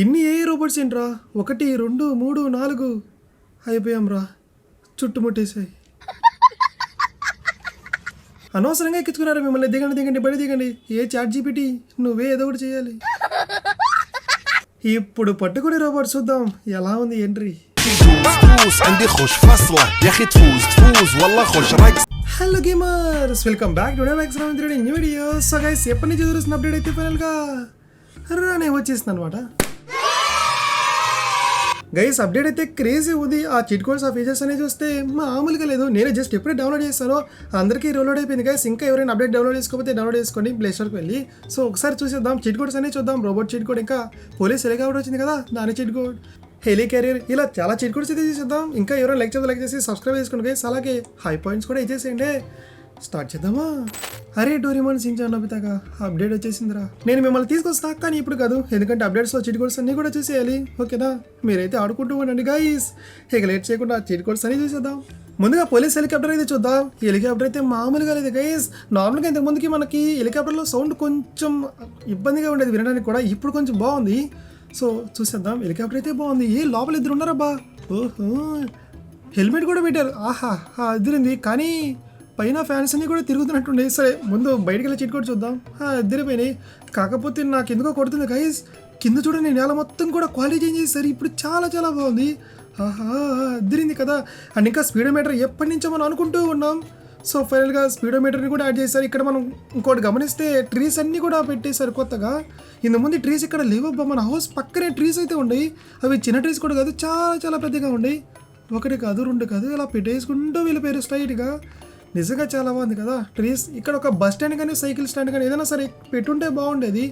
ఇన్ని ఏ రోబోట్స్ ఏంట్రా 1 2 3 4 అయిపోయాం రా చుట్టుముట్టేసాయి. అనవసరంగా ఎక్కించుకున్నారు మిమ్మల్ని. దిగండి బడి దిగండి. ఏ చాట్ జీపీటీ నువ్వే ఏదో ఒకటి చేయాలి. ఇప్పుడు పట్టుకునే రోబోట్ చూద్దాం ఎలా ఉంది entry. Hello gamers, welcome back to new video. So guys, ఎప్పటి నుంచి చూస్తున్న అప్డేట్ అయితే ఫైనల్గా రానే వచ్చేసింది అనమాట. గైస్, అప్డేట్ అయితే క్రేజీ ఉంది. ఆ చిట్ కోడ్స్ ఆ ఫీచర్స్ అనేది చూస్తే మామూలుగా లేదు. నేనే జస్ట్ ఎప్పుడే డౌన్లోడ్ చేస్తానో అందరికీ డౌన్లోడ్ అయిపోయింది గైస్. ఇంకా ఎవరైనా అప్డేట్ డౌన్లోడ్ చేసుకోకపోతే డౌన్లోడ్ చేసుకోండి ప్లే స్టోర్కి వెళ్ళి. సో ఒకసారి చూసేద్దాం చిట్ కోడ్స్ అనేది చూద్దాం. రోబోట్ చిట్ కోడ్, ఇంకా పోలీస్ హెలికాప్టర్ వచ్చింది కదా దాని చిట్ కోడ్, హెలీ క్యారియర్, ఇలా చాలా చిట్ కోడ్స్ అయితే చూసేద్దాం. ఇంకా ఎవరైనా లైక్ చేసి సబ్స్క్రైబ్ చేసుకోండి గైస్. అలాగే హై పాయింట్స్ కూడా ఇచ్చేసేయండి. స్టార్ట్ చేద్దామా? అరే డోరేమోన్ షిన్చాన్ నోబితాగా అప్డేట్ వచ్చేసిందిరా. నేను మిమ్మల్ని తీసుకొస్తా, కానీ ఇప్పుడు కాదు, ఎందుకంటే అప్డేట్స్లో చిట్ కోడ్స్ అన్నీ కూడా చూసేయాలి. ఓకేనా? మీరైతే ఆడుకుంటూ ఉండండి గైస్. ఇక లేట్ చేయకుండా చిట్ కోడ్స్ అన్నీ చూసేద్దాం. ముందుగా పోలీస్ హెలికాప్టర్ అయితే చూద్దాం. ఈ హెలికాప్టర్ అయితే మామూలుగా లేదు గైస్. నార్మల్గా ఇంతకుముందుకి మనకి హెలికాప్టర్లో సౌండ్ కొంచెం ఇబ్బందిగా ఉండేది వినడానికి కూడా. ఇప్పుడు కొంచెం బాగుంది. సో చూసేద్దాం. హెలికాప్టర్ అయితే బాగుంది. లోపల ఇద్దరు ఉన్నారబ్బా. ఓహో, హెల్మెట్ కూడా పెట్టారు. ఆహా, అదిరింది. కానీ పైన ఫ్యాన్స్ అన్నీ కూడా తిరుగుతున్నట్టుండే. సరే, ముందు బయటికి వెళ్ళి చిట్ కోడ్ చూద్దాం. ఇద్దరిపోయినాయి. కాకపోతే నాకు ఎందుకో కొడుతుంది గైస్. కింద చూడండి, నేల మొత్తం కూడా క్వాలిటీ చేంజ్ చేస్తారు. ఇప్పుడు చాలా చాలా బాగుంది. ఆహా, అద్దరింది కదా. అండ్ ఇంకా స్పీడోమీటర్ ఎప్పటి నుంచో మనం అనుకుంటూ ఉన్నాం. సో ఫైనల్గా స్పీడోమీటర్ని కూడా యాడ్ చేశారు. ఇక్కడ మనం ఇంకోటి గమనిస్తే ట్రీస్ అన్నీ కూడా పెట్టేశారు కొత్తగా. ఇంతకుముందు ట్రీస్ ఇక్కడ లేవబ్బా. మన హౌస్ పక్కనే ట్రీస్ అయితే ఉన్నాయి. అవి చిన్న ట్రీస్ కూడా కాదు, చాలా చాలా పెద్దగా ఉన్నాయి. 1 కాదు 2 కాదు, ఇలా పెట్టేసుకుంటూ వెళ్ళిపోయారు స్ట్రైట్గా. నిజంగా చాలా బాగుంది కదా ట్రీస్. ఇక్కడ ఒక బస్ స్టాండ్ కానీ సైకిల్ స్టాండ్ కానీ ఏదైనా సరే పెట్టుంటే బాగుండేది.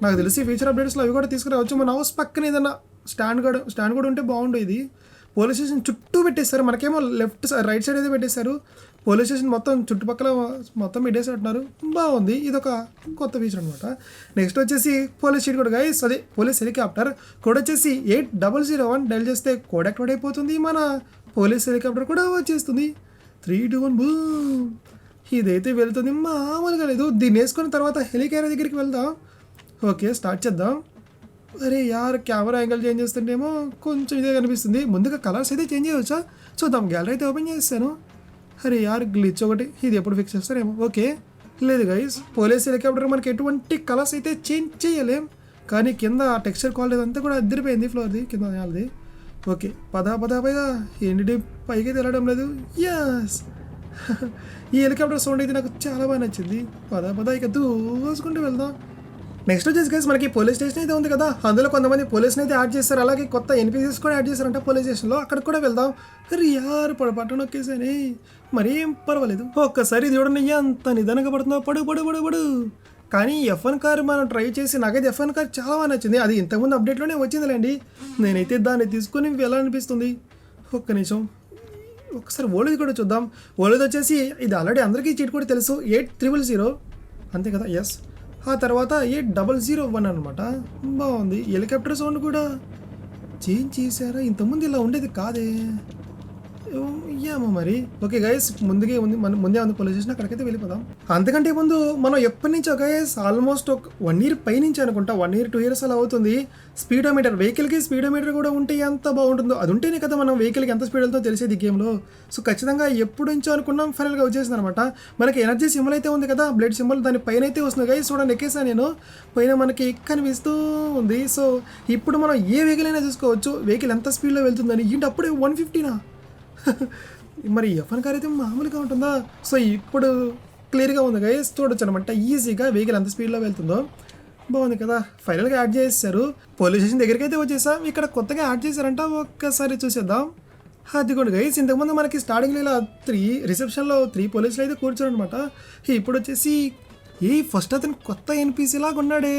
నాకు తెలిసి ఫ్యూచర్ అప్డేట్స్లో అవి కూడా తీసుకురావచ్చు. మన హౌస్ పక్కన ఏదైనా స్టాండ్ కూడా ఉంటే బాగుండేది. పోలీస్ స్టేషన్ చుట్టూ పెట్టేస్తారు. మనకేమో లెఫ్ట్ సైడ్ రైట్ సైడ్ అయితే పెట్టేశారు. పోలీస్ స్టేషన్ మొత్తం చుట్టుపక్కల మొత్తం పెట్టేసినట్టున్నారు. బాగుంది. ఇదొక కొత్త ఫీచర్ అనమాట. నెక్స్ట్ వచ్చేసి పోలీస్ షీట్ కూడా గైస్, అదే పోలీస్ హెలికాప్టర్ కోడ్ వచ్చేసి 8001 డైల్ చేస్తే కోడ్ యాక్టివేట్ అయిపోతుంది. మన పోలీస్ హెలికాప్టర్ కూడా వచ్చేస్తుంది. 3 2 1 బూమ్. ఇదైతే వెళ్తుంది, మామూలుగా లేదు. దీన్ని వేసుకున్న తర్వాత హెలికాప్టర్ దగ్గరికి వెళ్దాం. ఓకే, స్టార్ట్ చేద్దాం. అరే యార్, కెమెరా యాంగిల్ చేంజ్ చేస్తుంటేమో కొంచెం ఇదే కనిపిస్తుంది. ముందుగా కలర్స్ అయితే చేంజ్ చేయవచ్చా చూద్దాం. గ్యాలరీ అయితే ఓపెన్ చేస్తాను. అరే యార్, గ్లిచ్ ఒకటి. ఇది ఎప్పుడు ఫిక్స్ చేస్తారేమో. ఓకే, లేదు గైస్, పోలీస్ హెలికాప్టర్ మనకి ఎటువంటి కలర్స్ అయితే చేంజ్ చేయలేం. కానీ కింద టెక్స్చర్ క్వాలిటీ అంతా కూడా అద్దరిపోయింది. ఫ్లోర్ది కింద వాళ్ళది. ఓకే, పదా ఏంటి పైకి వెళ్ళడం లేదు. యస్, ఈ హెలికాప్టర్ సౌండ్ అయితే నాకు చాలా బాగా నచ్చింది. పదా ఇక దూసుకుంటూ వెళ్దాం. నెక్స్ట్ వచ్చేసి గైస్, మనకి పోలీస్ స్టేషన్ అయితే ఉంది కదా, అందులో కొంతమంది పోలీసుని అయితే యాడ్ చేస్తారు. అలాగే కొత్త ఎన్పీసీస్ కూడా యాడ్ చేస్తారంట పోలీస్ స్టేషన్లో. అక్కడికి కూడా వెళ్దాం. యార్, పట్టు నొక్కేసాని, మరేం పర్వాలేదు. ఒక్కసారి చూడండి ఎంత నిదానంగా పడుతుందో. పడు. కానీ F1 కార్ మనం ట్రై చేసి నాకైతే F1 కార్ చాలా బాగా నచ్చింది. అది ఇంతకుముందు అప్డేట్లోనే వచ్చిందిలేండి. నేనైతే దాన్ని తీసుకొని వెళ్ళాలనిపిస్తుంది. ఒక్క నిమిషం, ఒకసారి ఓల్డ్ కూడా చూద్దాం. ఓల్డ్ వచ్చేసి ఇది ఆల్రెడీ అందరికీ చీట్ కూడా తెలుసు, 8000 అంతే కదా. ఎస్, ఆ తర్వాత 8001 అనమాట. బాగుంది. హెలికాప్టర్ సౌండ్ కూడా చేంజ్ చేశారా? ఇంతకుముందు ఇలా ఉండేది కాదే. ఏమో మరి. ఓకే గైస్, ముందే ఉంది పోలీస్ స్టేషన్. అక్కడికైతే వెళ్ళిపోదాం. అంతకంటే ముందు మనం ఎప్పటి నుంచో గైస్, ఆల్మోస్ట్ ఒక 1 year పైనుంచి అనుకుంటా, 1 year 2 years అలా అవుతుంది. స్పీడోమీటర్, వెహికల్కి స్పీడోమీటర్ కూడా ఉంటే ఎంత బాగుంటుందో. అది ఉంటేనే కదా మనం వెహికల్కి ఎంత స్పీడ్ వెళ్తుందో తెలిసేది గేమ్లో. సో ఖచ్చితంగా ఎప్పుడు నుంచో అనుకున్నాం, ఫైనల్గా వచ్చేసింది అనమాట. మనకి ఎనర్జీ సింబల్ అయితే ఉంది కదా, బ్లడ్ సింబల్, దాని పైన అయితే వస్తుంది గైస్. చూడండి, ఎక్కేసాను నేను. పైన మనకి కనిపిస్తూ ఉంది. సో ఇప్పుడు మనం ఏ వెహికల్ అయినా చూసుకోవచ్చు, వెహికల్ ఎంత స్పీడ్లో వెళ్తుందని. ఏంటి అప్పుడే 150నా? మరి F1 కార్ అయితే మామూలుగా ఉంటుందా? సో ఇప్పుడు క్లియర్గా ఉంది గైస్, చూడొచ్చు అనమాట ఈజీగా వెహికల్ ఎంత స్పీడ్లో వెళ్తుందో. బాగుంది కదా. ఫైనల్గా యాడ్ చేశారు. పోలీస్ స్టేషన్ దగ్గరికి అయితే వచ్చేసాం. ఇక్కడ కొత్తగా యాడ్ చేశారంట, ఒక్కసారి చూసేద్దాం. అదిగోండి గైస్, ఇంతకుముందు మనకి స్టార్టింగ్లో ఇలా రిసెప్షన్లో 3 పోలీసులు అయితే కూర్చోరనమాట. ఇప్పుడు వచ్చేసి ఫస్ట్ అతను కొత్త ఎన్పీసీ లాగా ఉన్నాడే.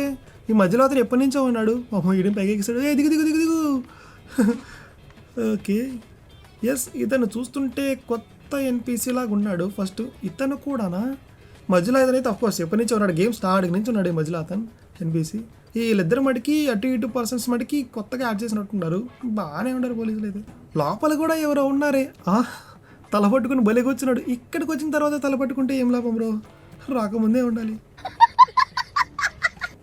ఈ మధ్యలో అతను ఎప్పటి నుంచో ఉన్నాడు. ఈడిని పైకి ఎక్కిస్తాడు. దిగు. ఓకే, ఎస్, ఇతను చూస్తుంటే కొత్త ఎన్పీసీ లాగా ఉన్నాడు. ఫస్ట్ ఇతను కూడానా? మధ్యలో ఇతనైతే అఫ్కోర్స్ ఎప్పటి నుంచి ఉన్నాడు, గేమ్ స్టార్టింగ్ నుంచి ఉన్నాడు ఈ మధ్యలో అతను ఎన్పీసీ. వీళ్ళిద్దరు మటుకి అటు పర్సన్స్ మటుకి కొత్తగా యాడ్ చేసినట్టున్నారు. బాగానే ఉన్నారు పోలీసులు అయితే. లోపల కూడా ఎవరో ఉన్నారే. తల పట్టుకుని బలికి వచ్చినాడు. ఇక్కడికి వచ్చిన తర్వాత తల పట్టుకుంటే ఏం లాభం బ్రో, రాకముందే ఉండాలి.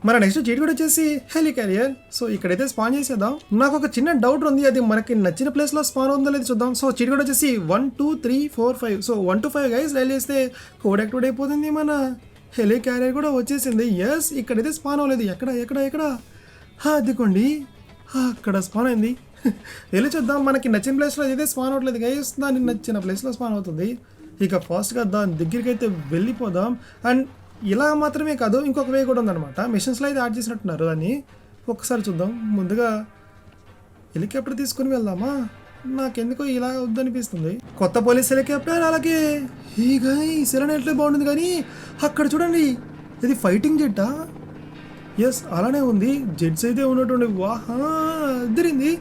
మన నెక్స్ట్ చీట్ కూడా వచ్చేసి హెలి క్యారియర్. సో ఇక్కడైతే స్పాన్ చేసేద్దాం. నాకు ఒక చిన్న డౌట్ ఉంది, అది మనకి నచ్చిన ప్లేస్ లో స్పాన్ ఉందో లేదు చూద్దాం. సో చీట్ కూడా వచ్చేసి 1 2 3 4 5. సో 1 to 5 గైస్ డైల్ చేస్తే కోడ్ యాక్టివేట్ అయిపోతుంది. మన హెలి క్యారియర్ కూడా వచ్చేసింది. ఎస్ ఇక్కడైతే స్పాన్ అవ్వలేదు. ఎక్కడ ఎక్కడ ఎక్కడ అదికోండి, అక్కడ స్పాన్ అయింది. వెళ్ళి చూద్దాం. మనకి నచ్చిన ప్లేస్లో అయితే స్పాన్ అవ్వట్లేదు గైస్, దానికి నచ్చిన ప్లేస్లో స్పాన్ అవుతుంది. ఇక ఫాస్ట్గా దాని దగ్గరికి అయితే వెళ్ళిపోదాం. అండ్ ఇలా మాత్రమే కాదు, ఇంకొక వే కూడా ఉందన్నమాట. మిషన్స్లో అయితే యాడ్ చేసినట్టున్నారు. అని ఒకసారి చూద్దాం. ముందుగా హెలికాప్టర్ తీసుకుని వెళ్దామా? నాకెందుకో ఇలా వద్దనిపిస్తుంది. కొత్త పోలీస్ హెలికాప్టర్, అలాగే ఈ గైస్ ఇలా ఎట్లా బాగుంటుంది. కానీ అక్కడ చూడండి, ఇది ఫైటింగ్ జెట్టా? ఎస్ అలానే ఉంది. జెట్స్ అయితే ఉన్నటువంటి వాహా అదిరింది.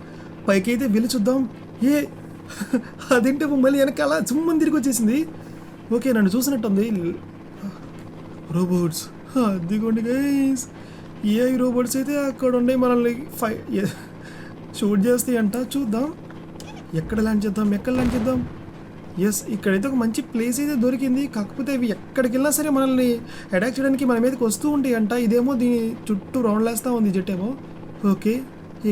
పైకి అయితే వెళ్ళి చూద్దాం. ఏ అదేంటే మళ్ళీ వెనకాల చుమ్మని తిరిగి వచ్చేసింది. ఓకే నన్ను చూసినట్టుంది. రోబోట్స్ అదిగోండి గైస్, ఏఐ రోబోట్స్ అయితే అక్కడ ఉండే మనల్ని షూట్ చేస్తాయి అంట. చూద్దాం ఎక్కడ ల్యాండ్ చేద్దాం. ఎస్ ఇక్కడైతే ఒక మంచి ప్లేస్ అయితే దొరికింది. కాకపోతే ఇవి ఎక్కడికి వెళ్ళినా సరే మనల్ని అటాక్ చేయడానికి మన మీదకి వస్తూ ఉంటాయి అంట. ఇదేమో దీని చుట్టూ రౌండ్ వేస్తూ ఉంది జెట్ ఏమో. ఓకే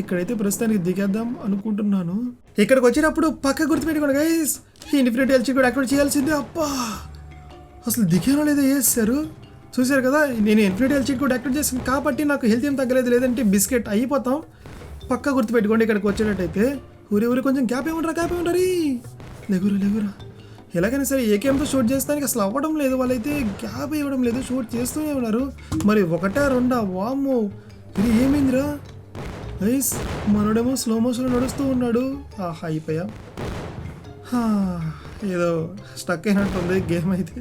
ఇక్కడైతే ప్రస్తుతానికి దిగేద్దాం అనుకుంటున్నాను. ఇక్కడికి వచ్చినప్పుడు పక్క గుర్తుపెట్టుకోండి గైస్, ఇన్ఫినిటీ ఎల్సీ కూడా యాక్టివేట్ చేయాల్సిందే. అబ్బా అసలు దిగానో లేదా వేసారు చూసారు కదా. నేను ఇన్ఫినిటీ ఎల్సీ కూడా యాక్టివేట్ చేసాను కాబట్టి నాకు హెల్త్ ఏం తగ్గలేదు, లేదంటే బిస్కెట్ అయిపోతాం. పక్క గుర్తుపెట్టుకోండి ఇక్కడికి వచ్చేటట్టయితే. ఊరి కొంచెం గ్యాప్ ఏమంటారు. లేగురా ఎలాగైనా సరే ఏకేంతో షూట్ చేస్తానికి అసలు అవ్వడం లేదు. వాళ్ళైతే గ్యాప్ ఇవ్వడం లేదు, షూట్ చేస్తూనే ఉన్నారు. మరి 1 2 వామ్మో ఇది ఏమైందిరా గైస్. మనోడేమో స్లో మోషన్లో నడుస్తూ ఉన్నాడు. అయిపోయా, ఏదో స్టక్ అయినట్టుంది గేమ్ అయితే.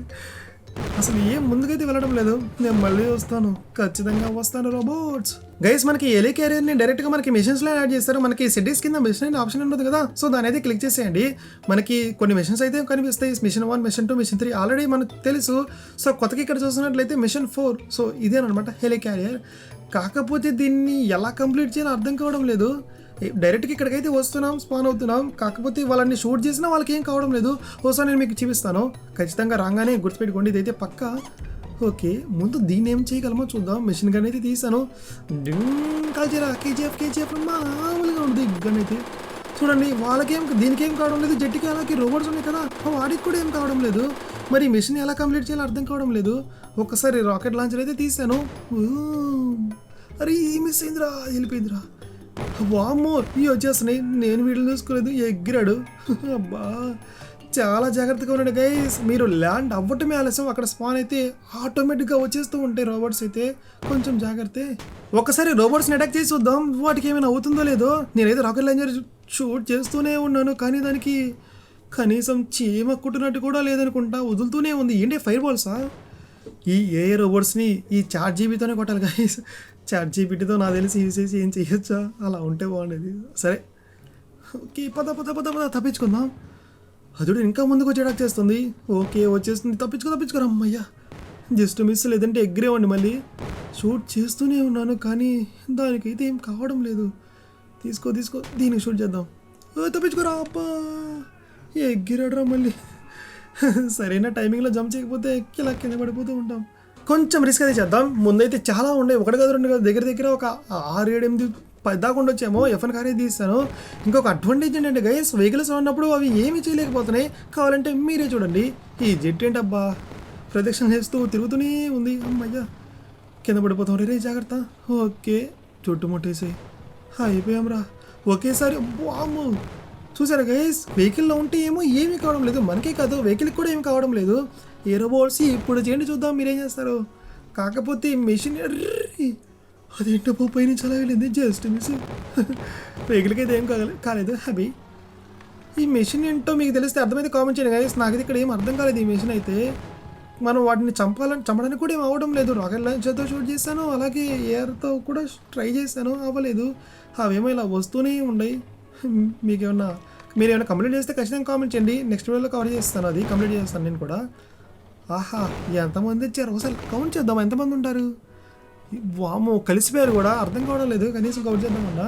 అసలు ఏం ముందుకైతే వెళ్ళడం లేదు. నేను మళ్ళీ వస్తాను, ఖచ్చితంగా వస్తాను రోబోట్స్. గైస్ మనకి ఎలీ క్యారియర్ని డైరెక్ట్గా మనకి మిషన్స్లో యాడ్ చేస్తారు. మనకి సెట్టింగ్స్ కింద మిషన్ అనే ఆప్షన్ ఉంటుంది కదా, సో దాని అయితే క్లిక్ చేసేయండి. మనకి కొన్ని మిషన్స్ అయితే కనిపిస్తాయి. మిషన్ 1, మిషన్ 2, మిషన్ 3 ఆల్రెడీ మనకు తెలుసు. సో కొత్తగా ఇక్కడ చూస్తున్నట్లయితే మిషన్ 4. సో ఇదేనమాట హెలి క్యారియర్. కాకపోతే దీన్ని ఎలా కంప్లీట్ చేయాలో అర్థం కావడం లేదు. డైరెక్ట్గా ఇక్కడికైతే వస్తున్నాం, స్పాన్ అవుతున్నాం. కాకపోతే వాళ్ళని షూట్ చేసినా వాళ్ళకి ఏం కావడం లేదు. ఒకసారి నేను మీకు చూపిస్తాను, ఖచ్చితంగా రాగానే గుర్తుపెట్టుకోండి. ఇదైతే పక్క. ఓకే ముందు దీన్ని ఏం చేయగలమో చూద్దాం. మిషన్ గన్ అయితే తీసాను. కాల్చేరా కేజీఎఫ్ మామూలుగా ఉంది గన్ అయితే. చూడండి వాళ్ళకేం దీనికేం కావడం లేదు. జెట్కి అలాగే రోబోట్స్ ఉన్నాయి కదా, వాడికి కూడా ఏం కావడం లేదు. మరి మిషన్ ఎలా కంప్లీట్ చేయాలో అర్థం కావడం లేదు. ఒక్కసారి రాకెట్ లాంచర్ అయితే తీసాను. అరే మిస్ అయిందిరా, వెళ్ళిపోయిందిరా. వామ్మో ఇవి వచ్చేస్తున్నాయి. నేను వీడియో చూసుకోలేదు, ఎగిరాడు. అబ్బా చాలా జాగ్రత్తగా ఉన్నాడు గైస్. మీరు ల్యాండ్ అవ్వటమే ఆలస్యం, అక్కడ స్పాన్ అయితే ఆటోమేటిక్గా వచ్చేస్తూ ఉంటాయి రోబోట్స్ అయితే. కొంచెం జాగ్రత్త. ఒకసారి రోబోట్స్ని అటాక్ చేసి చూద్దాం వాటికి ఏమైనా అవుతుందో లేదో. నేనైతే రాకెట్ లాంచర్ షూట్ చేస్తూనే ఉన్నాను, కానీ దానికి కనీసం చీమ కుట్టినట్టు కూడా లేదనుకుంటా, వదులుతూనే ఉంది. ఏంటి ఫైర్ బాల్సా? ఈ ఏ రోబోట్స్ని ఈ ChatGPTతోనే కొట్టాలి గైస్. ChatGPTతో నాకు తెలిసి యూజ్ చేసి ఏం చేయొచ్చా? అలా ఉంటే బాగుండేది. సరే ఓకే పద తప్పించుకుందాం. అదుడు ఇంకా ముందుకు వచ్చి అటాక్ చేస్తుంది. ఓకే వచ్చేస్తుంది, తప్పించుకోరా. అమ్మయ్యా జస్ట్ మిస్, లేదంటే ఎగ్రేవండి. మళ్ళీ షూట్ చేస్తూనే ఉన్నాను కానీ దానికైతే ఏం కావడం లేదు. తీసుకో దీనికి షూట్ చేద్దాం. తప్పించుకోరా. అబ్బా ఎగ్గిరాడరా మళ్ళీ. సరైన టైమింగ్లో జంప్ చేయకపోతే ఇలా కింద పడిపోతూ ఉంటాం. కొంచెం రిస్క్ అయితే చేద్దాం. ముందైతే చాలా ఉండే, 1 కాదు 2 కాదు, దగ్గర ఒక 6 7 8 10 దాకా ఉండొచ్చేమో. F1 కార్ అయితే తీస్తాను. ఇంకొక అడ్వాంటేజ్ ఏంటంటే గైస్, వెహికల్స్ ఉన్నప్పుడు అవి ఏమీ చేయలేకపోతున్నాయి. కావాలంటే మీరే చూడండి. ఈ జెట్ ఏంటబ్బా ప్రదక్షిణ చేస్తూ తిరుగుతూనే ఉంది. అమ్మయ్యా కింద పడిపోతాం రే, జాగ్రత్త. ఓకే చుట్టుముట్టేసి అయిపోయాంరా ఒకేసారి. వామ్మో చూసారా గైస్, వెహికల్లో ఉంటే ఏమో ఏమీ కావడం లేదు. మనకే కాదు వెహికల్కి కూడా ఏమి కావడం లేదు. ఏ రోబోట్స్ ఇప్పుడు చేయండి చూద్దాం మీరేం చేస్తారు. కాకపోతే మెషిన్ అదేంటో పై నుంచి అలా వెళ్ళింది. Just miss. వెహికల్కి అయితే ఏం కాలేదు. హ్యాపీ. ఈ మెషిన్ ఏంటో మీకు తెలిస్తే అర్థమైతే కామెంట్ చేయండి గైస్. నాకైతే ఇక్కడ ఏం అర్థం కాలేదు ఈ మెషిన్ అయితే. మనం వాటిని చంపడానికి కూడా ఏం అవ్వడం లేదు. రాకెట్ లాంచర్తో షూట్ చేశాను, అలాగే ఎయిర్తో కూడా ట్రై చేశాను, అవ్వలేదు. అవేమో ఇలా వస్తూనే ఉన్నాయి. మీరు ఏమైనా కంప్లీట్ చేస్తే ఖచ్చితంగా కామెంట్ చేయండి. నెక్స్ట్ వీడియోలో కవర్ చేస్తాను, అది కంప్లీట్ చేస్తాను నేను కూడా. ఆహా ఎంతమంది వచ్చారు ఒకసారి కౌంట్ చేద్దాం. ఎంతమంది ఉంటారు? వామో కలిసిపోయారు కూడా, అర్థం కావడం లేదు. కనీసం కౌంట్ చేద్దామన్నా.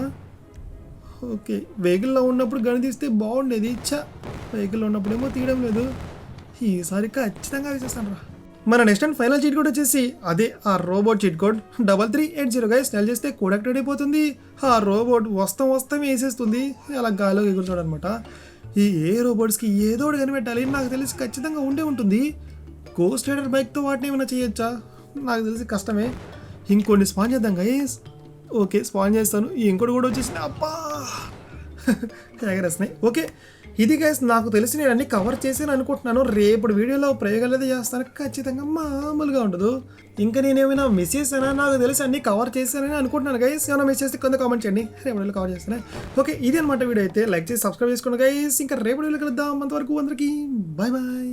ఓకే వెహికల్లో ఉన్నప్పుడు గని తీస్తే బాగుండేది. వెహికల్లో ఉన్నప్పుడేమో తీయడం లేదు. ఈసారి ఖచ్చితంగా వేసేస్తాను రా. మన next and final cheat code వచ్చేసి అదే ఆ robot cheat code 3380 guys. Style చేస్తే కోడ్ యాక్టివేట్ అయిపోతుంది. ఆ రోబోట్ వస్తాం వేసేస్తుంది, అలా గాల్లో ఎగురుతాడు అనమాట. ఈ ఏ రోబోట్స్కి ఏదో ఒకటి కనిపెట్టాలి, నాకు తెలిసి ఖచ్చితంగా ఉంటుంది. గోస్ట్ రైడర్ బైక్తో వాటిని ఏమైనా చేయొచ్చా, నాకు తెలిసి కష్టమే. ఇంకొన్ని స్పాన్ చేద్దాం గైస్. ఓకే స్పాన్ చేస్తాను. ఇంకోటి కూడా వచ్చేసింది, అబ్బా ఎగరేస్తున్నాయి. ఓకే ఇది గైస్ నాకు తెలిసి నేను అన్ని కవర్ చేసాను అనుకుంటున్నాను. రేపటి వీడియోలో ప్రయోగాలు అయితే చేస్తాను, ఖచ్చితంగా మామూలుగా ఉండదు. ఇంకా నేనేమైనా మిస్ చేశానా, నాకు తెలిసి అన్ని కవర్ చేశానని అనుకుంటున్నాను గైస్. ఏమైనా మిస్ చేస్తే కొంత కామెంట్ చేయండి, రేపటి వీడియోలో కవర్ చేస్తాను. ఓకే ఇది అనమాట వీడియో అయితే. లైక్ చేసి సబ్స్క్రైబ్ చేసుకోండి గైస్. ఇంకా రేపటి వీడియోలో కలుద్దాం. అంతవరకు అందరికీ బాయ్ బాయ్.